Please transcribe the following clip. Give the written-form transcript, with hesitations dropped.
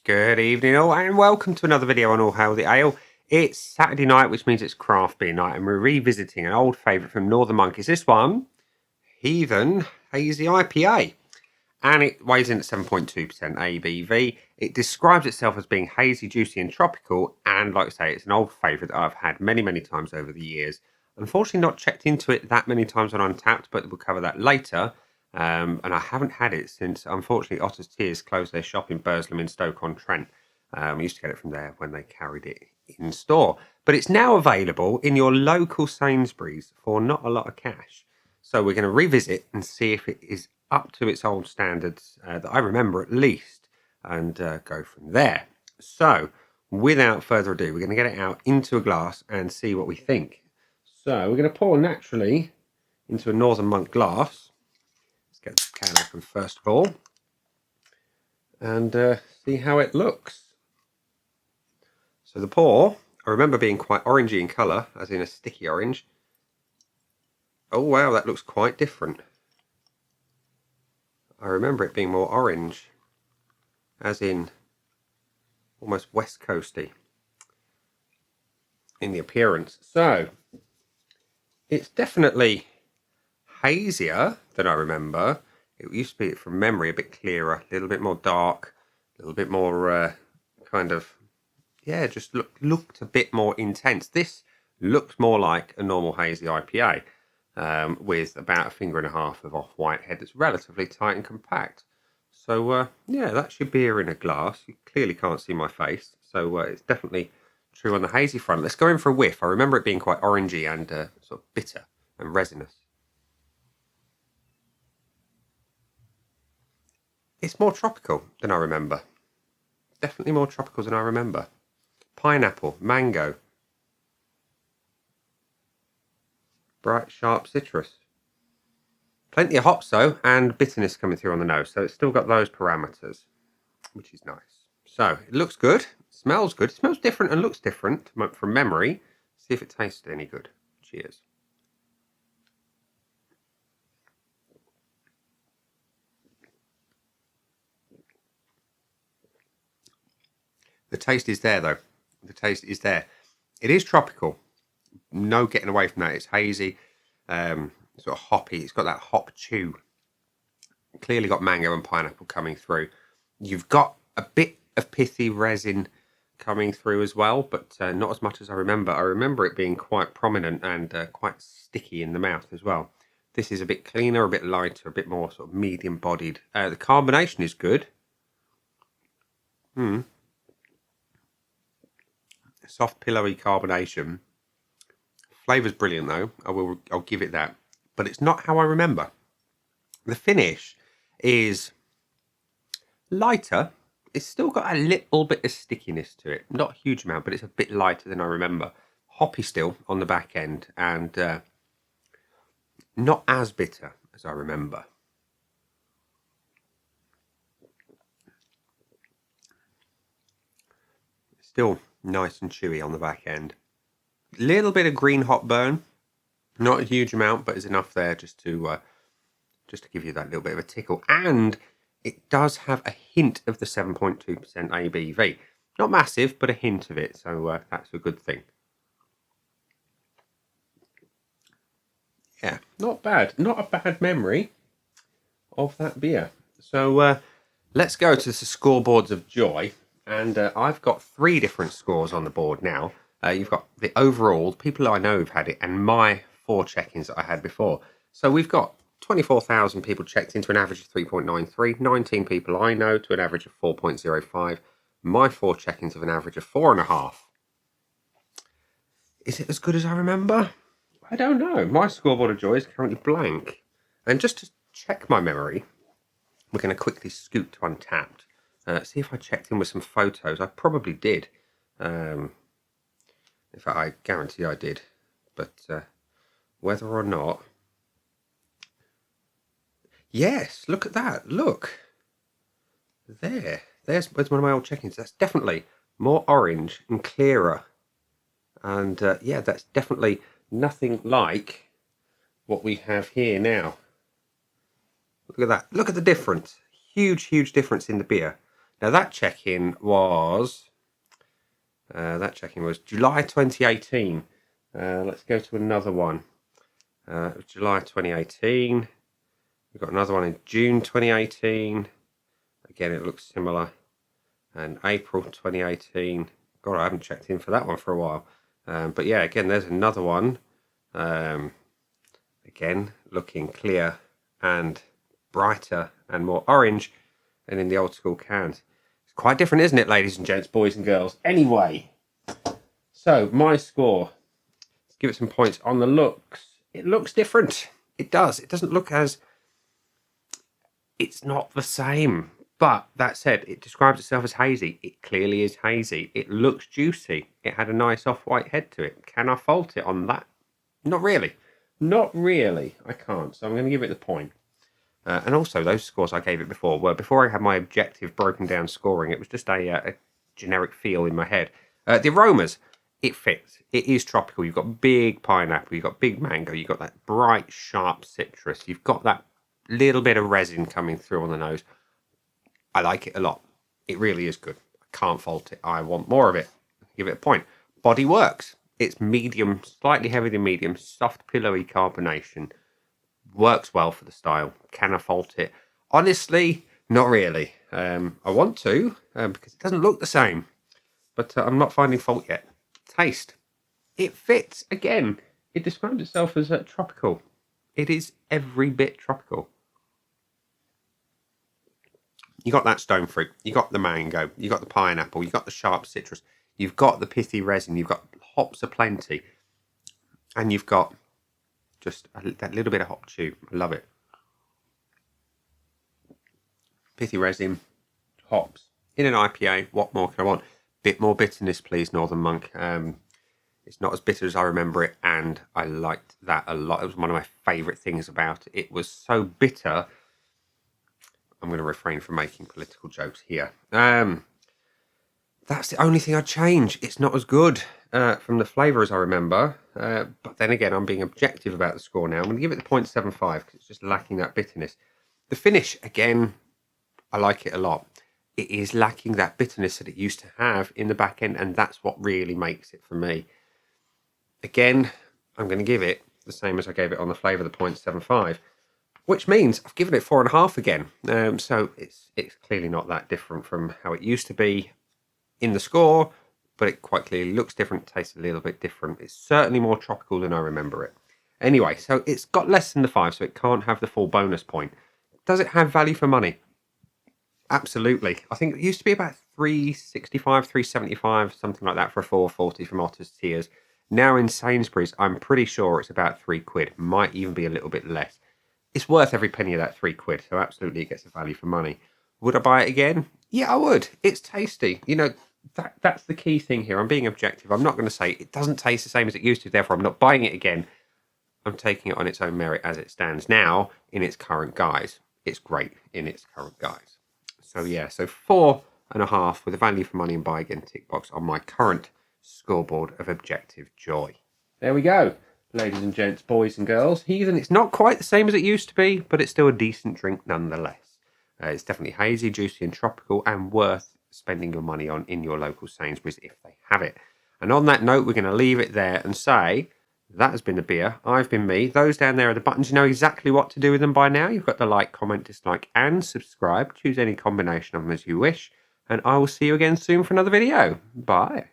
Good evening all and welcome to another video on All Hail the Ale. It's Saturday night, which means it's craft beer night, and we're revisiting an old favourite from Northern Monkeys. This one, Heathen Hazy IPA. And it weighs in at 7.2% ABV. It describes itself as being hazy, juicy and tropical, and like I say, it's an old favourite that I've had many times over the years. Unfortunately not checked into it that many times on Untapped, but we'll cover that later. And I haven't had it since, unfortunately, Otters Tears closed their shop in Burslem in Stoke-on-Trent. We used to get it from there when they carried it in store. But it's now available in your local Sainsbury's for not a lot of cash. So we're going to revisit and see if it is up to its old standards that I remember at least, and go from there. So without further ado, we're going to get it out into a glass and see what we think. So we're going to pour naturally into a Northern Monk glass. Get the can open first of all and see how it looks. So the pour, I remember being quite orangey in colour, as in a sticky orange. Oh wow, that looks quite different. I remember it being more orange, as in almost west coasty in the appearance. So it's definitely hazier than I remember. It used to be, from memory, a bit clearer, a little bit more dark, a little bit more just looked a bit more intense. This looked more like a normal hazy IPA with about a finger and a half of off-white head that's relatively tight and compact. So yeah, that's your beer in a glass. You clearly can't see my face, so it's definitely true on the hazy front. Let's go in for a whiff. I remember it being quite orangey and sort of bitter and resinous. It's more tropical than I remember. Definitely more tropical than I remember. Pineapple, mango. Bright, sharp citrus. Plenty of hops though, and bitterness coming through on the nose. So it's still got those parameters, which is nice. So it looks good. Smells good. It smells different and looks different from memory. See if it tastes any good. Cheers. The taste is there, though. The taste is there. It is tropical. No getting away from that. It's hazy, sort of hoppy. It's got that hop chew. Clearly got mango and pineapple coming through. You've got a bit of pithy resin coming through as well, but not as much as I remember. I remember it being quite prominent and quite sticky in the mouth as well. This is a bit cleaner, a bit lighter, a bit more sort of medium-bodied. The carbonation is good. Soft, pillowy carbonation. Flavour's brilliant though. I'll give it that. But it's not how I remember. The finish is lighter. It's still got a little bit of stickiness to it. Not a huge amount, but it's a bit lighter than I remember. Hoppy still on the back end, and not as bitter as I remember. Still nice and chewy on the back end. Little bit of green hop burn, not a huge amount, but is enough there just to give you that little bit of a tickle. And it does have a hint of the 7.2% ABV. Not massive, but a hint of it, so that's a good thing. Yeah, not bad. Not a bad memory of that beer. So let's go to the scoreboards of joy. And I've got 3 different scores on the board now. You've got the overall, people I know who've had it, and my 4 check-ins that I had before. So we've got 24,000 people checked into an average of 3.93, 19 people I know to an average of 4.05, my 4 check-ins of an average of 4.5. Is it as good as I remember? I don't know. My scoreboard of joy is currently blank. And just to check my memory, we're going to quickly scoot to Untapped. See if I checked in with some photos. I probably did. In fact, I guarantee I did. But whether or not... Yes, look at that. Look. There's one of my old check-ins. That's definitely more orange and clearer. And yeah, that's definitely nothing like what we have here now. Look at that. Look at the difference. Huge difference in the beer. Now that check-in was July 2018. Let's go to another one. July 2018. We've got another one in June 2018. Again, it looks similar. And April 2018. God, I haven't checked in for that one for a while. But yeah, again, there's another one. Again, looking clear and brighter and more orange than in the old school cans. It's quite different, isn't it, ladies and gents, boys and girls? Anyway, so my score. Let's give it some points on the looks. It looks different. It does. It doesn't look as... It's not the same. But that said, it describes itself as hazy. It clearly is hazy. It looks juicy. It had a nice off-white head to it. Can I fault it on that? Not really. Not really. I can't. So I'm going to give it the point. And also, those scores I gave it before were before I had my objective broken down scoring. It was just a generic feel in my head. The aromas, it fits. It is tropical. You've got big pineapple. You've got big mango. You've got that bright, sharp citrus. You've got that little bit of resin coming through on the nose. I like it a lot. It really is good. I can't fault it. I want more of it. Give it a point. Body works. It's medium, slightly heavier than medium, soft, pillowy carbonation. Works well for the style. Can I fault it? Honestly, not really. I want to, because it doesn't look the same. But I'm not finding fault yet. Taste. It fits. Again, it describes itself as tropical. It is every bit tropical. You got that stone fruit, you got the mango, you got the pineapple, you got the sharp citrus, you've got the pithy resin, you've got hops aplenty, and you've got just that little bit of hop chew. I love it. Pithy resin, hops. In an IPA, what more can I want? Bit more bitterness, please, Northern Monk. It's not as bitter as I remember it, and I liked that a lot. It was one of my favourite things about it. It was so bitter. I'm going to refrain from making political jokes here. That's the only thing I'd change. It's not as good from the flavour as I remember. But then again, I'm being objective about the score now. I'm going to give it the 0.75 because it's just lacking that bitterness. The finish, again, I like it a lot. It is lacking that bitterness that it used to have in the back end, and that's what really makes it for me. Again, I'm going to give it the same as I gave it on the flavour, the 0.75. Which means I've given it 4.5 again. So it's clearly not that different from how it used to be in the score, but it quite clearly looks different, tastes a little bit different. It's certainly more tropical than I remember it. Anyway, so it's got less than the 5, so it can't have the full bonus point. Does it have value for money? Absolutely. I think it used to be about $3.65, $3.75, something like that for a 440 from Otters Tears. Now in Sainsbury's, I'm pretty sure it's about £3. Might even be a little bit less. It's worth every penny of that £3, so absolutely it gets a value for money. Would I buy it again? Yeah, I would. It's tasty. You know, that's the key thing here. I'm being objective. I'm not going to say it doesn't taste the same as it used to, therefore I'm not buying it again. I'm taking it on its own merit as it stands now in its current guise. It's great in its current guise. So yeah, so 4.5 with a value for money and buy again tick box on my current scoreboard of objective joy. There we go. Ladies and gents, boys and girls, Heathen, it's not quite the same as it used to be, but it's still a decent drink nonetheless. It's definitely hazy, juicy and tropical and worth spending your money on in your local Sainsbury's if they have it. And on that note, we're going to leave it there and say, that has been the beer. I've been me. Those down there are the buttons. You know exactly what to do with them by now. You've got the like, comment, dislike and subscribe. Choose any combination of them as you wish. And I will see you again soon for another video. Bye.